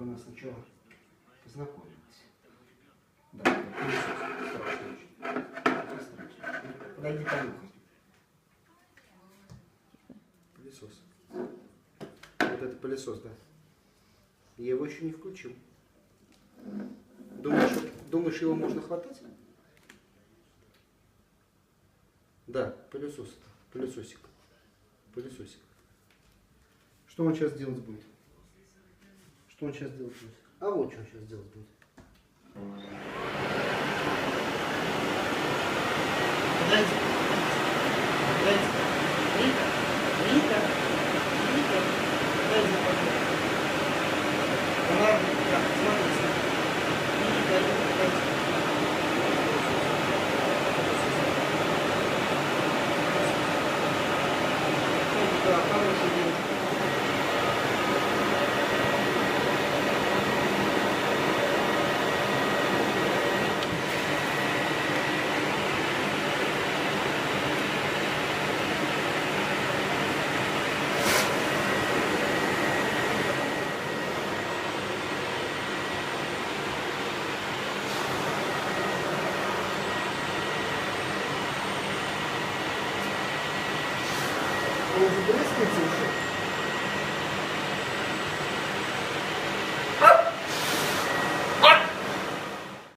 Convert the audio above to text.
она сначала познакомилась. Да, пылесос. Страшно очень. Подойди понюхай. Пылесос. Вот это пылесос, да. Я его еще не включил. Думаешь, его можно хватать? Да, пылесос. Пылесосик. Пылесосик. Что он сейчас делать будет? Что он сейчас делать будет? А вот что он сейчас делать будет. Подойди. Подойди. Рита. Рита. Рита. Подойди, пожалуйста. Ладно, так, смотри. Рита, подойди. Да, хороший день. Он забрызгается еще?